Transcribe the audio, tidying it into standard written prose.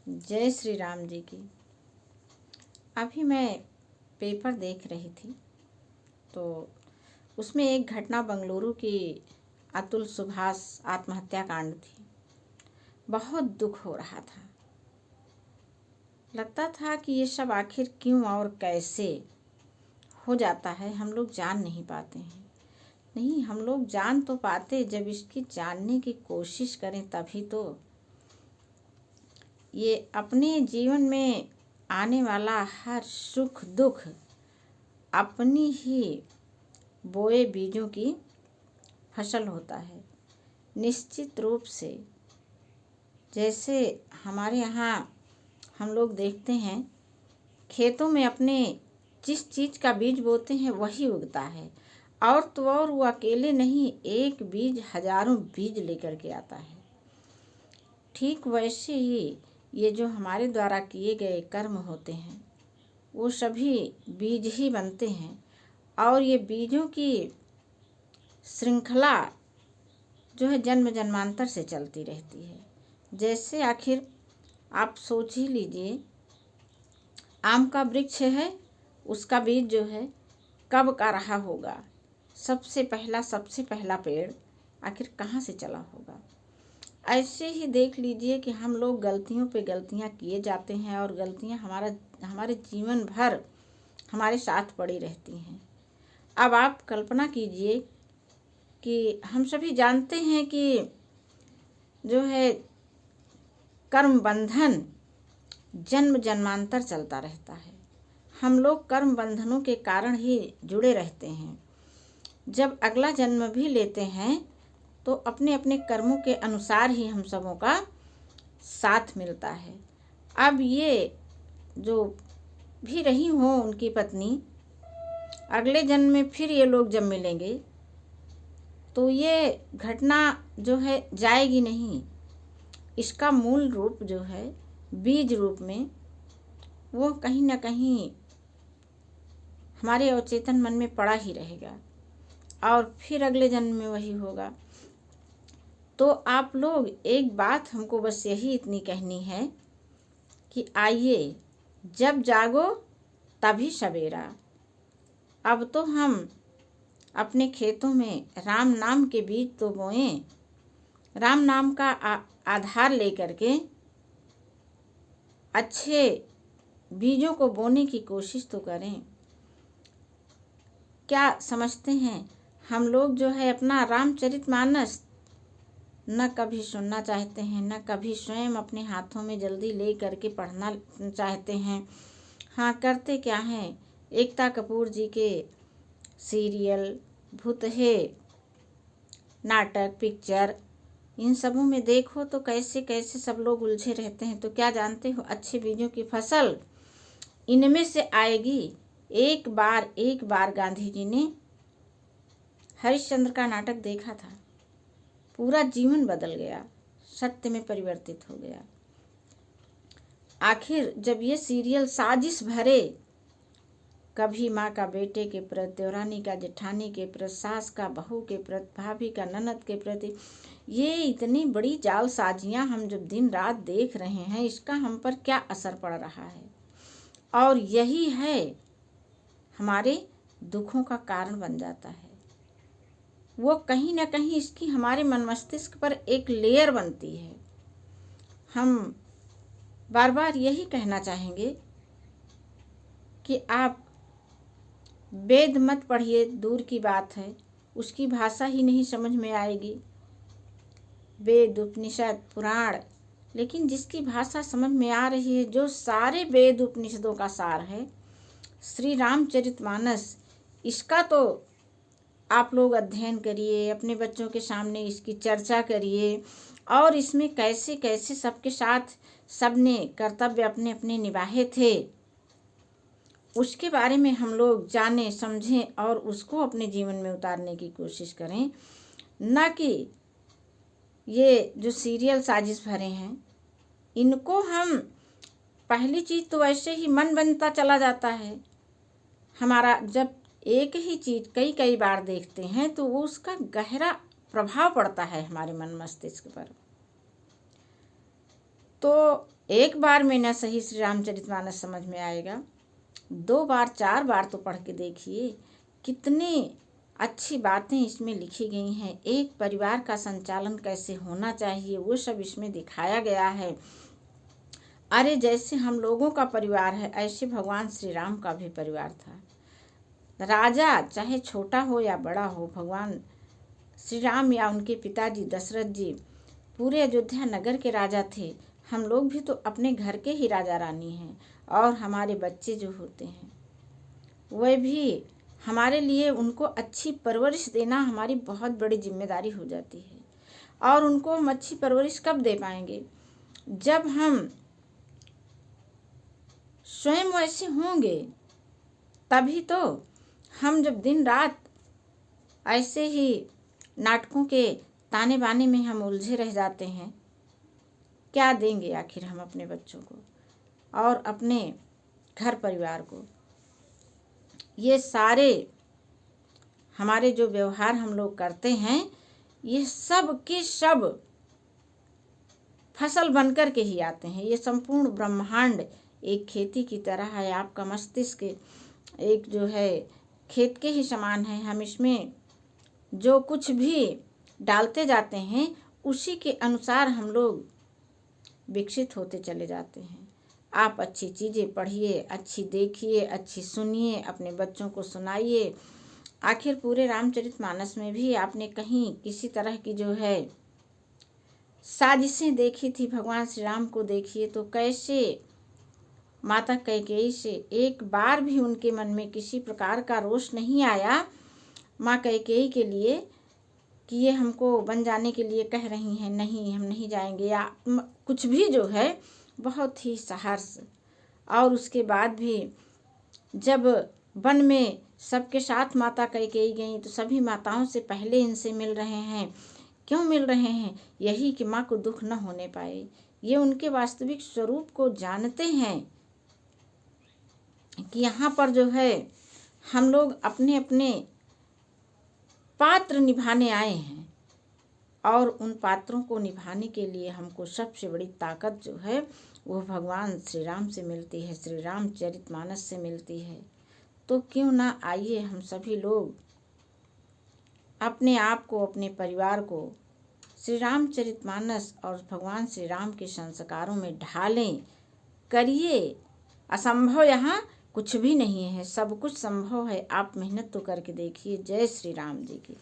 जय श्री राम जी की। अभी मैं पेपर देख रही थी तो उसमें एक घटना बेंगलुरु की अतुल सुभाष आत्महत्या कांड थी। बहुत दुख हो रहा था। लगता था कि ये सब आखिर क्यों और कैसे हो जाता है, हम लोग जान नहीं पाते हैं। नहीं, हम लोग जान तो पाते, जब इसकी जानने की कोशिश करें तभी तो। ये अपने जीवन में आने वाला हर सुख दुख अपनी ही बोए बीजों की फसल होता है। निश्चित रूप से जैसे हमारे यहाँ हम लोग देखते हैं, खेतों में अपने जिस चीज़ का बीज बोते हैं वही उगता है। और तो और वो अकेले नहीं, एक बीज हजारों बीज लेकर के आता है। ठीक वैसे ही ये जो हमारे द्वारा किए गए कर्म होते हैं वो सभी बीज ही बनते हैं। और ये बीजों की श्रृंखला जो है जन्म जन्मांतर से चलती रहती है। जैसे आखिर आप सोच ही लीजिए, आम का वृक्ष है, उसका बीज जो है कब का रहा होगा। सबसे पहला पेड़ आखिर कहाँ से चला होगा। ऐसे ही देख लीजिए कि हम लोग गलतियों पे गलतियाँ किए जाते हैं और गलतियाँ हमारे जीवन भर हमारे साथ पड़ी रहती हैं। अब आप कल्पना कीजिए कि हम सभी जानते हैं कि जो है कर्म बंधन जन्म जन्मांतर चलता रहता है। हम लोग कर्म बंधनों के कारण ही जुड़े रहते हैं। जब अगला जन्म भी लेते हैं तो अपने अपने कर्मों के अनुसार ही हम सबों का साथ मिलता है। अब ये जो भी रही हों उनकी पत्नी, अगले जन्म में फिर ये लोग जब मिलेंगे तो ये घटना जो है जाएगी नहीं। इसका मूल रूप जो है बीज रूप में वो कहीं ना कहीं हमारे अवचेतन मन में पड़ा ही रहेगा और फिर अगले जन्म में वही होगा। तो आप लोग एक बात हमको बस यही इतनी कहनी है कि आइए, जब जागो तभी सवेरा। अब तो हम अपने खेतों में राम नाम के बीज तो बोएं, राम नाम का आधार लेकर के अच्छे बीजों को बोने की कोशिश तो करें। क्या समझते हैं, हम लोग जो है अपना रामचरितमानस न कभी सुनना चाहते हैं, न कभी स्वयं अपने हाथों में जल्दी ले करके पढ़ना चाहते हैं। हाँ, करते क्या हैं, एकता कपूर जी के सीरियल, भूतहे नाटक, पिक्चर, इन सबों में देखो तो कैसे कैसे सब लोग उलझे रहते हैं। तो क्या जानते हो, अच्छे बीजों की फसल इनमें से आएगी। एक बार गांधी जी ने हरिश्चंद्र का नाटक देखा था, पूरा जीवन बदल गया, सत्य में परिवर्तित हो गया। आखिर जब ये सीरियल साजिश भरे, कभी माँ का बेटे के प्रति, देवरानी का जेठानी के प्रति, सास का बहू के प्रति, भाभी का ननद के प्रति, ये इतनी बड़ी जालसाजियाँ हम जब दिन रात देख रहे हैं, इसका हम पर क्या असर पड़ रहा है। और यही है हमारे दुखों का कारण बन जाता है। वो कहीं ना कहीं इसकी हमारे मन मस्तिष्क पर एक लेयर बनती है। हम बार बार यही कहना चाहेंगे कि आप वेद मत पढ़िए, दूर की बात है, उसकी भाषा ही नहीं समझ में आएगी। वेद, उपनिषद, पुराण, लेकिन जिसकी भाषा समझ में आ रही है, जो सारे वेद उपनिषदों का सार है, श्री रामचरितमानस, इसका तो आप लोग अध्ययन करिए, अपने बच्चों के सामने इसकी चर्चा करिए और इसमें कैसे कैसे सबके साथ सबने कर्तव्य अपने अपने निभाए थे उसके बारे में हम लोग जानें, समझें और उसको अपने जीवन में उतारने की कोशिश करें। न कि ये जो सीरियल साजिश भरे हैं, इनको हम, पहली चीज़ तो वैसे ही मन बनता चला जाता है हमारा। जब एक ही चीज़ कई कई बार देखते हैं तो वो उसका गहरा प्रभाव पड़ता है हमारे मन मस्तिष्क पर। तो एक बार में न सही श्री रामचरितमानस समझ में आएगा, 2 बार 4 बार तो पढ़ के देखिए, कितनी अच्छी बातें इसमें लिखी गई हैं। एक परिवार का संचालन कैसे होना चाहिए वो सब इसमें दिखाया गया है। अरे जैसे हम लोगों का परिवार है, ऐसे भगवान श्री राम का भी परिवार था। राजा चाहे छोटा हो या बड़ा हो, भगवान श्री राम या उनके पिताजी दशरथ जी पूरे अयोध्या नगर के राजा थे। हम लोग भी तो अपने घर के ही राजा रानी हैं, और हमारे बच्चे जो होते हैं वह भी हमारे लिए, उनको अच्छी परवरिश देना हमारी बहुत बड़ी जिम्मेदारी हो जाती है। और उनको हम अच्छी परवरिश कब दे पाएंगे? जब हम स्वयं वैसे होंगे, तभी तो। हम जब दिन रात ऐसे ही नाटकों के ताने बाने में हम उलझे रह जाते हैं, क्या देंगे आखिर हम अपने बच्चों को और अपने घर परिवार को? ये सारे हमारे जो व्यवहार हम लोग करते हैं, ये सब के सब फसल बनकर के ही आते हैं। ये संपूर्ण ब्रह्मांड एक खेती की तरह है। आपका मस्तिष्क एक जो है खेत के ही समान है। हम इसमें जो कुछ भी डालते जाते हैं, उसी के अनुसार हम लोग विकसित होते चले जाते हैं। आप अच्छी चीज़ें पढ़िए, अच्छी देखिए, अच्छी सुनिए, अपने बच्चों को सुनाइए। आखिर पूरे रामचरितमानस में भी आपने कहीं किसी तरह की जो है साजिशें देखी थी? भगवान श्री राम को देखिए तो कैसे माता कैकेयी से एक बार भी उनके मन में किसी प्रकार का रोष नहीं आया माँ कैकेयी के लिए कि ये हमको बन जाने के लिए कह रही हैं, नहीं हम नहीं जाएंगे, या कुछ भी जो है बहुत ही सहर्ष। और उसके बाद भी जब वन में सबके साथ माता कैकेयी गई तो सभी माताओं से पहले इनसे मिल रहे हैं। क्यों मिल रहे हैं? यही कि माँ को दुख न होने पाए। ये उनके वास्तविक स्वरूप को जानते हैं कि यहाँ पर जो है हम लोग अपने अपने पात्र निभाने आए हैं, और उन पात्रों को निभाने के लिए हमको सबसे बड़ी ताकत जो है वो भगवान श्री राम से मिलती है, श्री रामचरितमानस से मिलती है। तो क्यों ना आइए हम सभी लोग अपने आप को, अपने परिवार को श्री रामचरितमानस और भगवान श्री राम के संस्कारों में ढालें, करिए। असंभव यहाँ कुछ भी नहीं है, सब कुछ संभव है। आप मेहनत तो करके देखिए। जय श्री राम जी की।